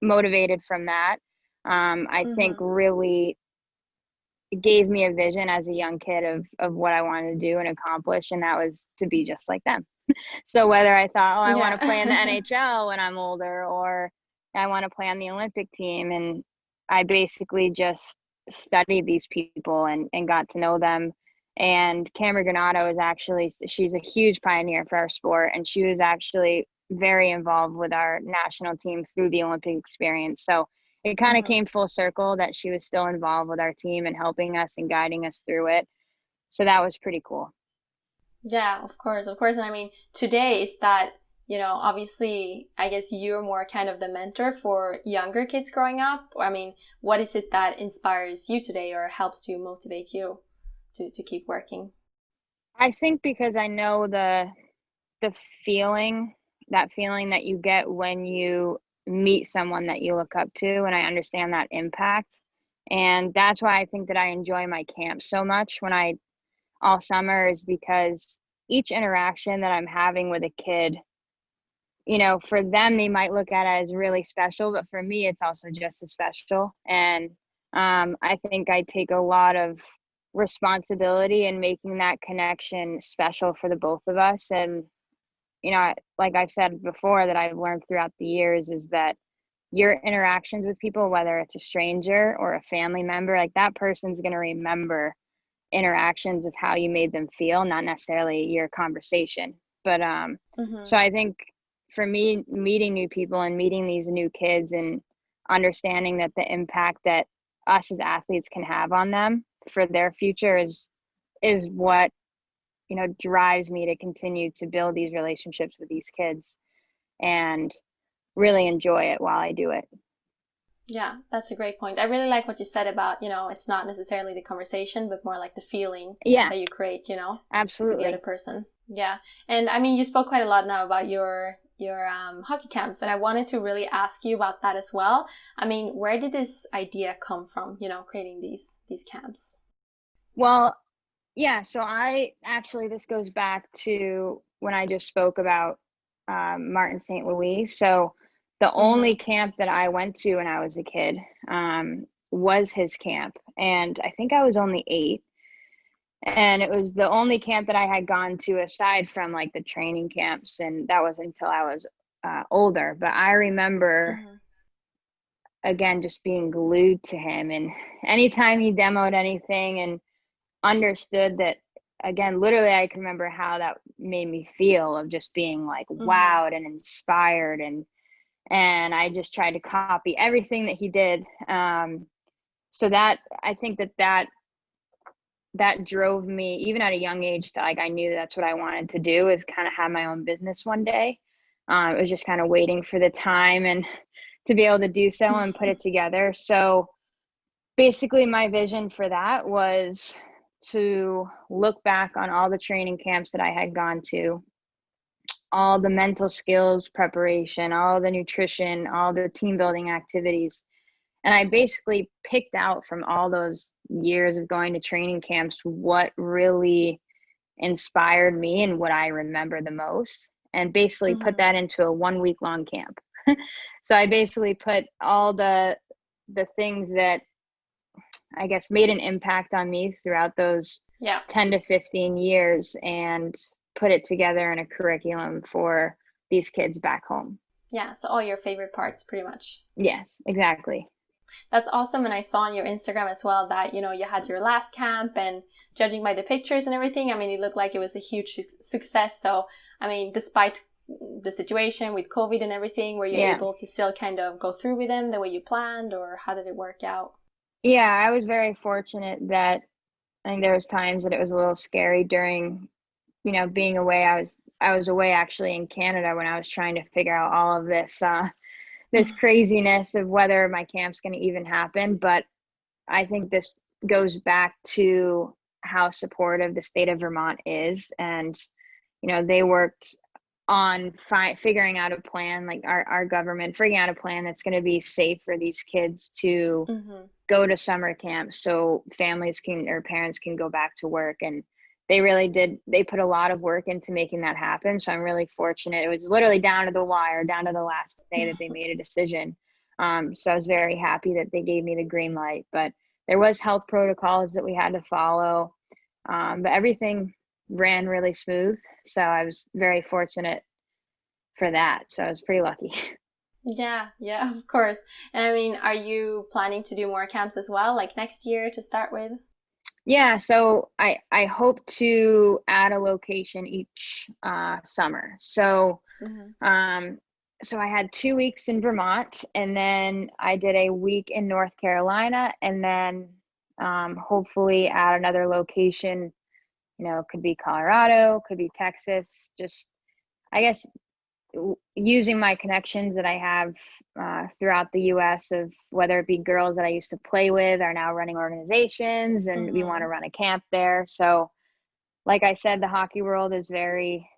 motivated from that, I think Mm-hmm. really gave me a vision as a young kid of what I wanted to do and accomplish, and that was to be just like them. So whether I thought, oh, I want to play in the Yeah. NHL when I'm older, or I want to play on the Olympic team, and I basically just studied these people and got to know them. And Cameron Granato she's a huge pioneer for our sport, and she was actually very involved with our national team through the Olympic experience. So it kind of Mm-hmm. came full circle that she was still involved with our team and helping us and guiding us through it. So that was pretty cool. Yeah, of course, of course. And I mean, today is that, obviously, I guess you're more kind of the mentor for younger kids growing up. I mean, what is it that inspires you today or helps to motivate you to keep working? I think because I know the feeling, that feeling that you get when you meet someone that you look up to, and I understand that impact. And that's why I think that I enjoy my camp so much when I all summer, is because each interaction that I'm having with a kid, for them, they might look at it as really special, but for me, it's also just as special. And I think I take a lot of responsibility in making that connection special for the both of us. And, like I've said before, that I've learned throughout the years is that your interactions with people, whether it's a stranger or a family member, like that person's going to remember interactions of how you made them feel, not necessarily your conversation. But Mm-hmm. so I think for me, meeting new people and meeting these new kids and understanding that the impact that us as athletes can have on them for their future is what drives me to continue to build these relationships with these kids and really enjoy it while I do it. Yeah, that's a great point. I really like what you said about, it's not necessarily the conversation, but more like the feeling Yeah, that you create, with the other absolutely. person. Yeah. And I mean, you spoke quite a lot now about your hockey camps, and I wanted to really ask you about that as well. I mean, where did this idea come from, creating these camps? Well, yeah, so I actually, this goes back to when I just spoke about Martin St. Louis. So the only Mhm. camp that I went to when I was a kid was his camp. And I think I was only 8. And it was the only camp that I had gone to aside from like the training camps. And that was until I was older. But I remember, Mhm. again, just being glued to him. And anytime he demoed anything and understood that, again, literally I can remember how that made me feel, of just being like Mhm. wowed and inspired, and I just tried to copy everything that he did. So that, I think that drove me even at a young age, that like I knew that's what I wanted to do, is kind of have my own business one day. It was just kind of waiting for the time and to be able to do so and put it together. So basically my vision for that was to look back on all the training camps that I had gone to, all the mental skills preparation, all the nutrition, all the team building activities. And I basically picked out from all those years of going to training camps what really inspired me and what I remember the most, and basically put Mhm. that into a 1 week long camp. So I basically put all the things that I guess made an impact on me throughout those Yeah. 10 to 15 years and put it together in a curriculum for these kids back home. Yeah. So all your favorite parts, pretty much. Yes, exactly. That's awesome. And I saw on your Instagram as well that, you had your last camp, and judging by the pictures and everything, I mean, it looked like it was a huge success. So, I mean, despite the situation with COVID and everything, were you Yeah. able to still kind of go through with them the way you planned, or how did it work out? Yeah, I was very fortunate that I think there was times that it was a little scary during, being away. I was away actually in Canada when I was trying to figure out all of this craziness of whether my camp's going to even happen. But I think this goes back to how supportive the state of Vermont is. And, they worked on figuring out a plan, like our government, figuring out a plan that's going to be safe for these kids to Mm-hmm. go to summer camp so families can, or parents can go back to work. And they really did, they put a lot of work into making that happen. So I'm really fortunate. It was literally down to the wire, down to the last day that they made a decision. So I was very happy that they gave me the green light. But there was health protocols that we had to follow. But everything ran really smooth. So I was very fortunate for that. So I was pretty lucky. Yeah, yeah, of course. And I mean, are you planning to do more camps as well, like next year to start with? Yeah, so I hope to add a location each summer. So Mm-hmm. um so I had 2 weeks in Vermont, and then I did a week in North Carolina, and then hopefully at another location, could be Colorado, could be Texas, just, I guess, using my connections that I have throughout the US, of whether it be girls that I used to play with are now running organizations, and we want to Mm-hmm. run a camp there. So like I said, the hockey world is very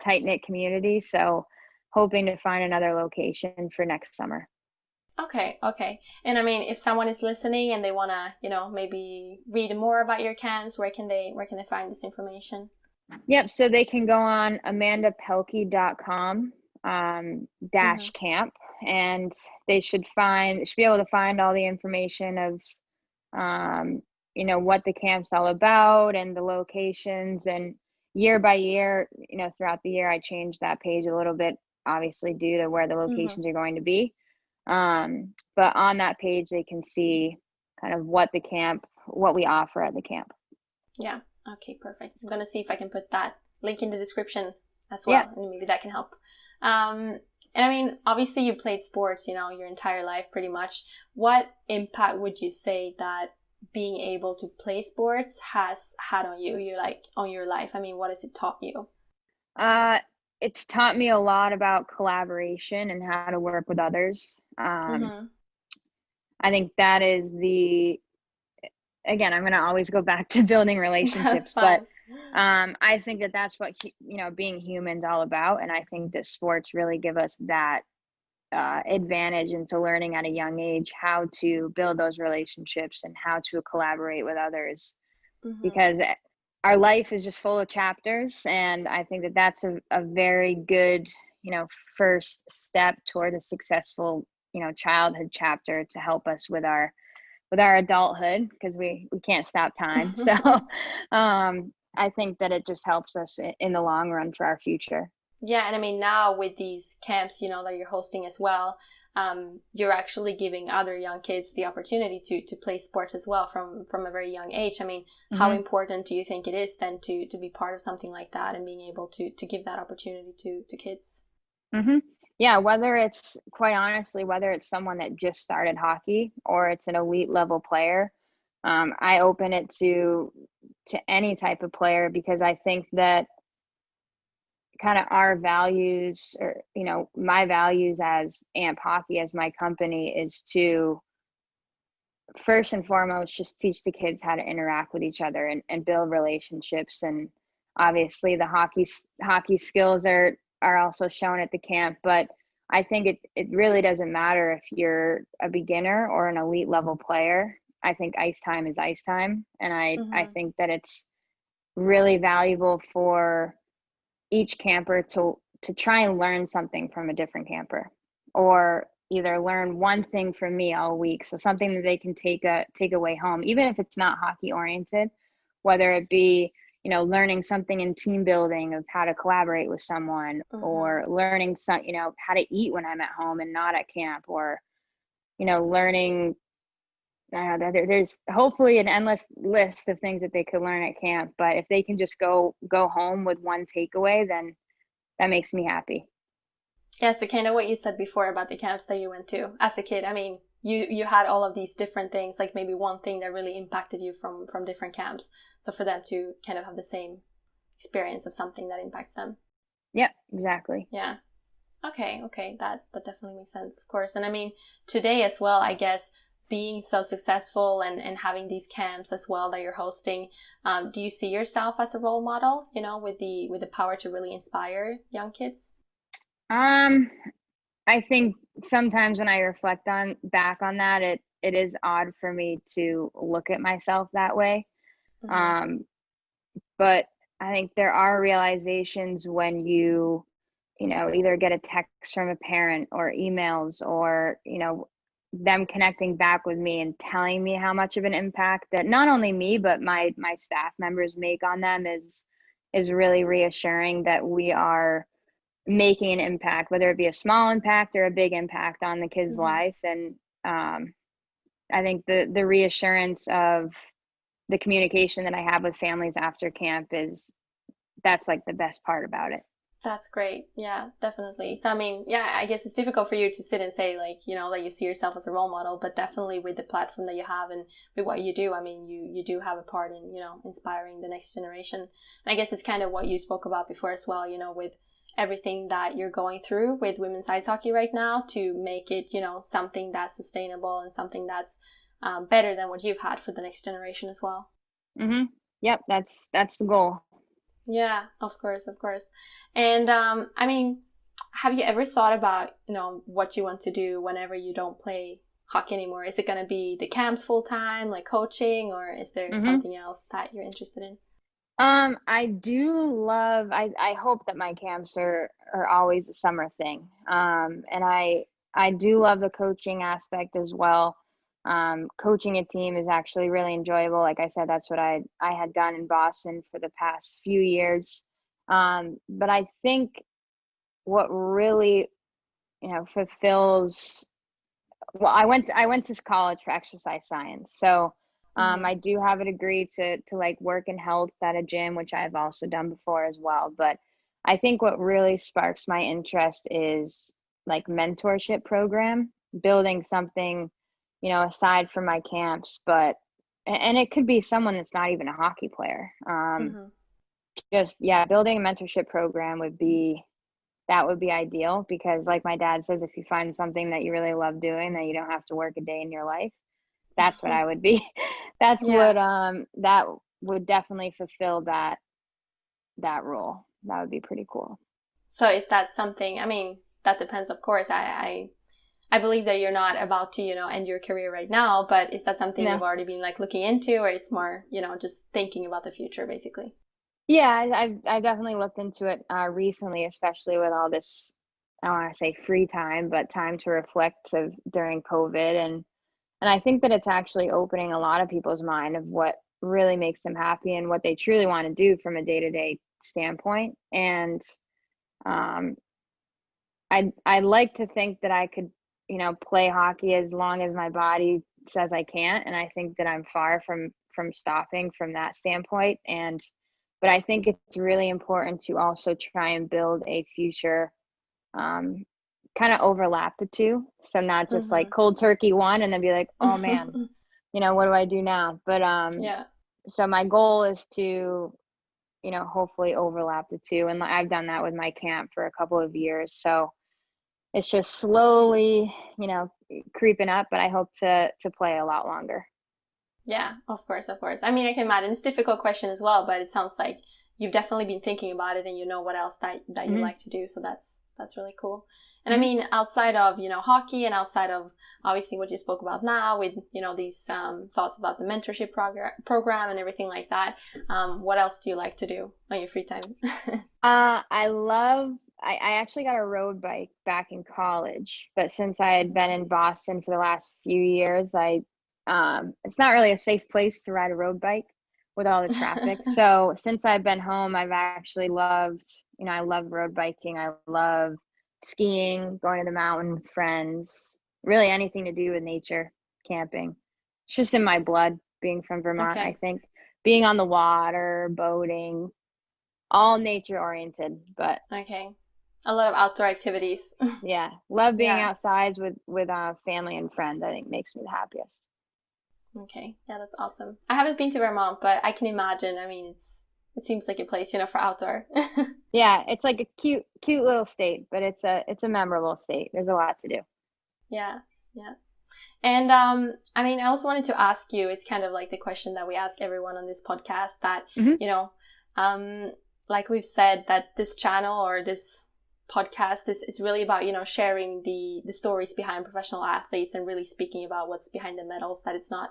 tight-knit community. So hoping to find another location for next summer. Okay, okay. And I mean, if someone is listening and they wanna, maybe read more about your camps, where can they find this information? Yep. So they can go on amandapelkey.com Mm-hmm. dash camp, and should be able to find all the information of um, what the camp's all about and the locations. And year by year, throughout the year, I changed that page a little bit, obviously due to where the Mm-hmm. locations are going to be. But on that page, they can see kind of what we offer at the camp. Yeah. Okay, perfect. I'm gonna see if I can put that link in the description as Yeah. well, and maybe that can help. And I mean, obviously you played sports, your entire life pretty much. What impact would you say that being able to play sports has had on you like on your life? I mean, what has it taught you? Uh, it's taught me a lot about collaboration and how to work with others. Mm-hmm. I think that is again, I'm going to always go back to building That's relationships, but fine. I think that that's what, being human's all about. And I think that sports really give us that advantage into learning at a young age how to build those relationships and how to collaborate with others, Mm-hmm. because our life is just full of chapters. And I think that that's a very good, first step toward a successful, childhood chapter to help us with our adulthood, because we can't stop time. So I think that it just helps us in the long run for our future. Yeah, and I mean now with these camps, that you're hosting as well, you're actually giving other young kids the opportunity to play sports as well from a very young age. I mean, how Hmm. important do you think it is then to be part of something like that and being able to give that opportunity to kids? Hmm. Yeah, quite honestly, whether it's someone that just started hockey or it's an elite level player, I open it to any type of player, because I think that kind of our values, or my values as Amp Hockey, as my company, is to first and foremost just teach the kids how to interact with each other and build relationships. And obviously the hockey skills are also shown at the camp, but I think it really doesn't matter if you're a beginner or an elite level player. I think ice time is ice time, and I Mm-hmm. think that it's really valuable for each camper to try and learn something from a different camper, or either learn one thing from me all week, so something that they can take away home, even if it's not hockey oriented, whether it be learning something in team building of how to collaborate with someone, Mm-hmm. or learning how to eat when I'm at home and not at camp, or learning, there's hopefully an endless list of things that they could learn at camp. But if they can just go home with one takeaway, then that makes me happy. Yeah, so kind of what you said before about the camps that you went to as a kid. I mean, you had all of these different things, like maybe one thing that really impacted you from different camps. So for them to kind of have the same experience of something that impacts them. Yep, exactly. Yeah. Okay, okay. That definitely makes sense, of course. And I mean, today as well, I guess being so successful and having these camps as well that you're hosting, do you see yourself as a role model, with the power to really inspire young kids? um I think sometimes when I reflect on back on that, it is odd for me to look at myself that way. Mm-hmm. um but I think there are realizations when either get a text from a parent, or emails, or them connecting back with me and telling me how much of an impact that not only me but my staff members make on them, is really reassuring that we are making an impact, whether it be a small impact or a big impact on the kid's Mm-hmm. life. And I think the reassurance of the communication that I have with families after camp, that's like the best part about it. That's great. Yeah, definitely. So, I mean, yeah, I guess it's difficult for you to sit and say, like, that you see yourself as a role model, but definitely with the platform that you have and with what you do, I mean, you do have a part in, inspiring the next generation. And I guess it's kind of what you spoke about before as well, with everything that you're going through with women's ice hockey right now to make it, something that's sustainable and something that's better than what you've had for the next generation as well. Mm-hmm. Yep, that's the goal. Yeah, of course, of course. And I mean, have you ever thought about, what you want to do whenever you don't play hockey anymore? Is it going to be the camps full time, like coaching, or is there Mm-hmm. something else that you're interested in? I do love, I hope that my camps are always a summer thing. And I do love the coaching aspect as well. Coaching a team is actually really enjoyable. Like I said, that's what I had done in Boston for the past few years. But I think what really, fulfills, well, I went to college for exercise science. So Mm-hmm. I do have a degree to like work in health at a gym, which I've also done before as well. But I think what really sparks my interest is like mentorship program, building something, aside from my camps, but and it could be someone that's not even a hockey player. Mm-hmm. Just yeah, building a mentorship program would be ideal because like my dad says, if you find something that you really love doing that you don't have to work a day in your life, that's what I would be. That's Yeah. what that would definitely fulfill that role. That would be pretty cool. So is that something, I mean, that depends, of course. I believe that you're not about to, end your career right now, but is that something No. you've already been like looking into, or it's more, just thinking about the future, basically? Yeah, I definitely looked into it recently, especially with all this, I don't want to say free time, but time to reflect of during COVID, and I think that it's actually opening a lot of people's mind of what really makes them happy and what they truly want to do from a day-to-day standpoint. And um, I'd like to think that I could, play hockey as long as my body says I can't, and I think that I'm far from stopping from that standpoint. And but I think it's really important to also try and build a future, um, kind of overlap the two. So not just like Mm-hmm. cold turkey one and then be like, oh man, what do I do now? But Yeah. so my goal is to, hopefully overlap the two. And I've done that with my camp for a couple of years. So it's just slowly, creeping up, but I hope to play a lot longer. Yeah, of course, of course. I mean, I can imagine it's a difficult question as well, but it sounds like you've definitely been thinking about it and you know what else that you Hmm. like to do. So that's really cool. And I Hmm. mean, outside of, hockey and outside of obviously what you spoke about now with, these thoughts about the mentorship program and everything like that, what else do you like to do on your free time? I love, I actually got a road bike back in college, but since I had been in Boston for the last few years, it's not really a safe place to ride a road bike with all the traffic. So since I've been home, I've actually loved, I love road biking. I love skiing, going to the mountain with friends, really anything to do with nature, camping. It's just in my blood, being from Vermont, I Okay. think. Being on the water, boating, all nature oriented, but Okay. A lot of outdoor activities. yeah, love being Yeah. outside with family and friends. I think makes me the happiest. Okay, yeah, that's awesome. I haven't been to Vermont, but I can imagine. I mean, it seems like a place, for outdoor. Yeah, it's like a cute little state, but it's a memorable state. There's a lot to do. Yeah, yeah. And I mean, I also wanted to ask you, it's kind of like the question that we ask everyone on this podcast that, Hmm. you know, um, like we've said, that this channel or this podcast is really about, sharing the stories behind professional athletes and really speaking about what's behind the medals, that it's not,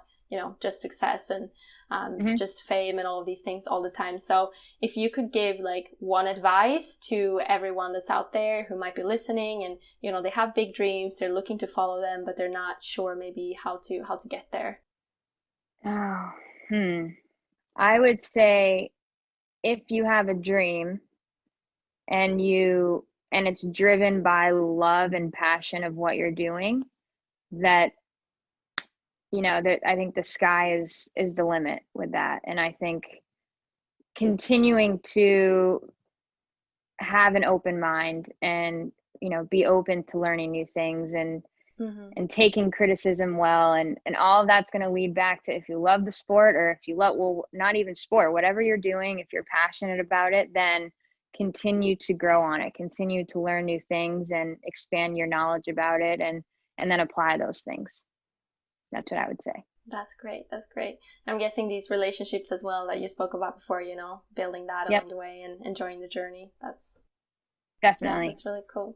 just success and Hmm. just fame and all of these things all the time. So if you could give like one advice to everyone that's out there who might be listening and, they have big dreams, they're looking to follow them, but they're not sure maybe how to get there. Oh, I would say if you have a dream and it's driven by love and passion of what you're doing, that that I think the sky is the limit with that. And I think continuing to have an open mind and, be open to learning new things Hmm. and taking criticism well. And all of that's going to lead back to, if you love the sport, or if you love, well, not even sport, whatever you're doing, if you're passionate about it, then continue to grow on it, continue to learn new things and expand your knowledge about it, and then apply those things. That's what I would say. That's great. That's great. I'm guessing these relationships as well that you spoke about before, building that Yep, along the way and enjoying the journey. Yeah, definitely. that's really cool.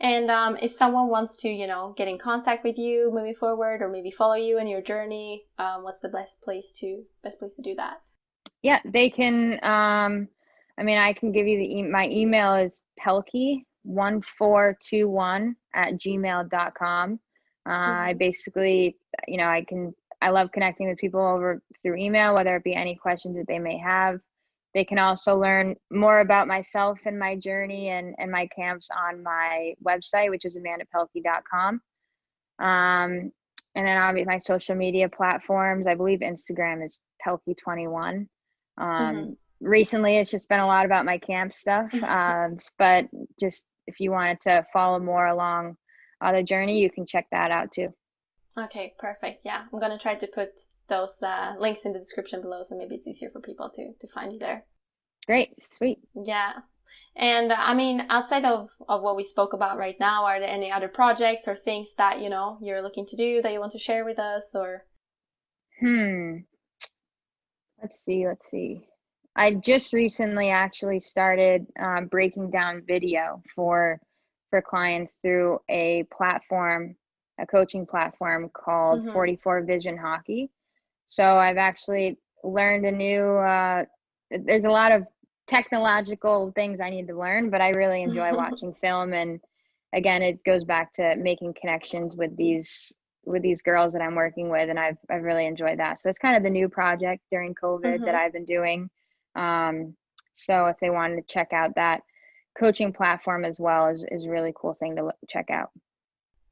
And if someone wants to, get in contact with you moving forward, or maybe follow you in your journey, what's the best place to do that? Yeah, they can. I can give you my email is pelkey1421@gmail.com. I Mm-hmm. basically, I love connecting with people over through email, whether it be any questions that they may have. They can also learn more about myself and my journey and my camps on my website, which is amandapelkey.com. Um, and then obviously my social media platforms, I believe Instagram is Pelkey21. Recently, it's just been a lot about my camp stuff. Mm-hmm. But just if you wanted to follow more along the journey, you can check that out too. Okay, perfect. Yeah, I'm gonna try to put those links in the description below, so maybe it's easier for people to find you there. Great, sweet. Yeah. And I mean, outside of what we spoke about right now, are there any other projects or things that, you're looking to do that you want to share with us, or? Hmm. Let's see. I just recently actually started breaking down video for clients through a platform, a coaching platform called Mm-hmm. 44 Vision Hockey. So I've actually learned a new. There's a lot of technological things I need to learn, but I really enjoy watching film. And again, it goes back to making connections with these girls that I'm working with, and I've really enjoyed that. So that's kind of the new project during COVID that Mm-hmm. I've been doing. So if they wanted to check out that coaching platform as well, is a really cool thing to check out.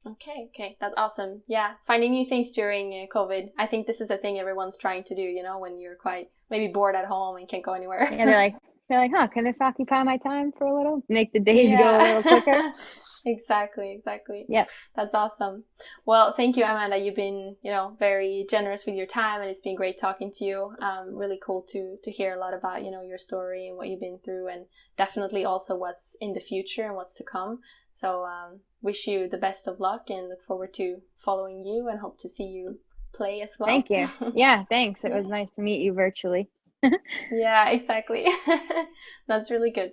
Okay, okay, that's awesome. Yeah, finding new things during COVID. I think this is the thing everyone's trying to do, when you're quite maybe bored at home and can't go anywhere. Yeah, they're like, huh, can this occupy my time for a little? Make the days go a little quicker. Yeah, exactly, exactly. Yep. That's awesome. Well, thank you, Amanda. You've been, very generous with your time, and it's been great talking to you. Really cool to hear a lot about, your story and what you've been through, and definitely also what's in the future and what's to come. So, wish you the best of luck and look forward to following you and hope to see you play as well. Thank you. Yeah, thanks. It Yeah. was nice to meet you virtually. Yeah, exactly. That's really good.